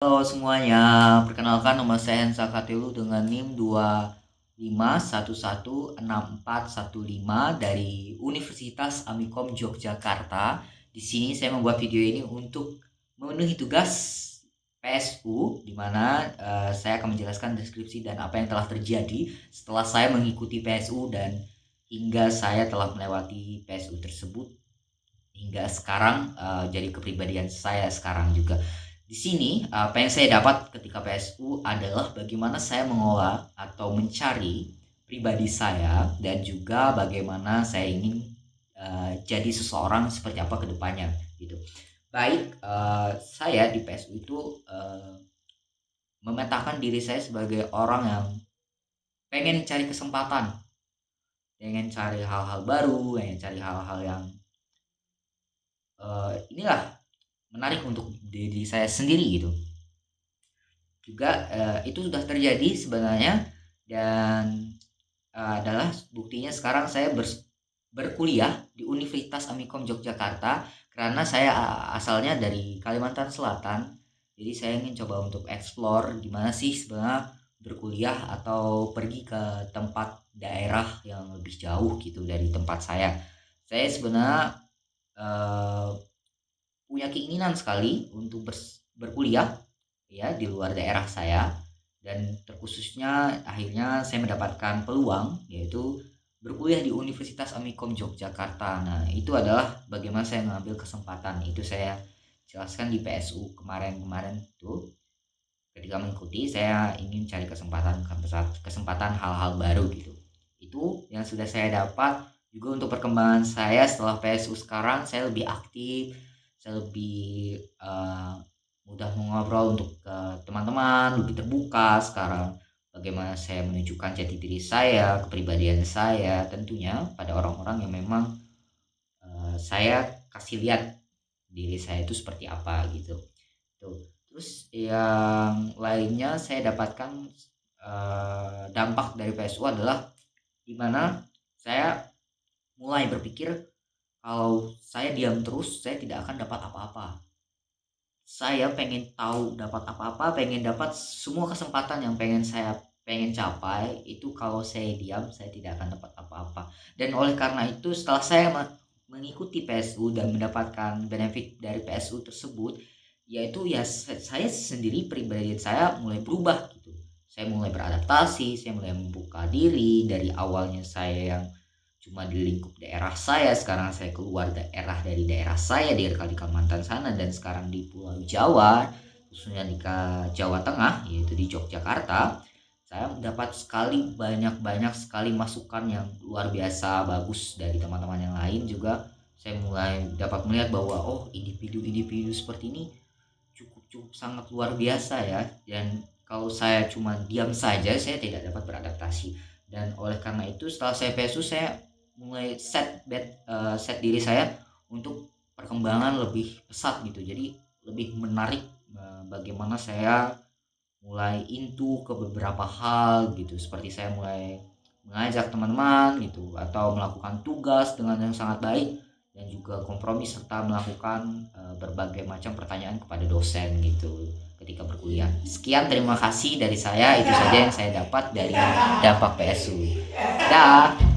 Halo semuanya, perkenalkan nama saya Hensa Katelu dengan NIM 25116415 dari Universitas Amikom Yogyakarta. Di sini saya membuat video ini untuk memenuhi tugas PSU, di mana saya akan menjelaskan deskripsi dan apa yang telah terjadi setelah saya mengikuti PSU dan hingga saya telah melewati PSU tersebut hingga sekarang jadi kepribadian saya sekarang juga. Di sini apa yang saya dapat ketika PSU adalah bagaimana saya mengolah atau mencari pribadi saya dan juga bagaimana saya ingin jadi seseorang seperti apa ke depannya gitu. Baik, saya di PSU itu memetakan diri saya sebagai orang yang pengen cari kesempatan, pengen cari hal-hal baru, pengen cari hal-hal yang inilah menarik untuk diri saya sendiri gitu. Juga itu sudah terjadi sebenarnya dan adalah buktinya sekarang saya berkuliah di Universitas Amikom Yogyakarta karena saya asalnya dari Kalimantan Selatan. Jadi saya ingin coba untuk explore gimana sih sebenarnya berkuliah atau pergi ke tempat daerah yang lebih jauh gitu dari tempat saya. Saya sebenarnya punya keinginan sekali untuk berkuliah ya di luar daerah saya, dan terkhususnya akhirnya saya mendapatkan peluang yaitu berkuliah di Universitas Amikom Yogyakarta. Nah, itu adalah bagaimana saya mengambil kesempatan. Itu saya jelaskan di PSU kemarin-kemarin tuh. Ketika mengikuti, saya ingin cari kesempatan hal-hal baru gitu. Itu yang sudah saya dapat. Juga untuk perkembangan saya setelah PSU sekarang, saya lebih aktif, saya lebih mudah mengobrol untuk ke teman-teman, lebih terbuka sekarang. Bagaimana saya menunjukkan jati diri saya, kepribadian saya, tentunya pada orang-orang yang memang saya kasih lihat diri saya itu seperti apa gitu. Tuh. Terus yang lainnya saya dapatkan dampak dari PSU adalah dimana saya mulai berpikir kalau saya diam terus saya tidak akan dapat apa-apa. Saya pengen tahu dapat apa-apa, pengen dapat semua kesempatan yang pengen capai. Itu kalau saya diam saya tidak akan dapat apa-apa. Dan oleh karena itu setelah saya mengikuti PSU dan mendapatkan benefit dari PSU tersebut, yaitu ya saya sendiri pribadi saya mulai berubah gitu. Saya mulai beradaptasi, saya mulai membuka diri. Dari awalnya saya yang cuma di lingkup daerah saya, sekarang saya keluar dari daerah saya di Kalimantan sana, dan sekarang di Pulau Jawa, khususnya di Jawa Tengah yaitu di Yogyakarta. Saya mendapat banyak sekali masukan yang luar biasa bagus dari teman-teman yang lain. Juga saya mulai dapat melihat bahwa individu-individu seperti ini cukup sangat luar biasa ya, dan kalau saya cuma diam saja saya tidak dapat beradaptasi. Dan oleh karena itu setelah saya PSU saya mulai set diri saya untuk perkembangan lebih pesat gitu. Jadi lebih menarik bagaimana saya mulai into ke beberapa hal gitu, seperti saya mulai mengajak teman-teman gitu atau melakukan tugas dengan yang sangat baik, dan juga kompromi serta melakukan berbagai macam pertanyaan kepada dosen gitu ketika berkuliah. Sekian, terima kasih dari saya. Itu saja yang saya dapat dari dampak PSU. Dah.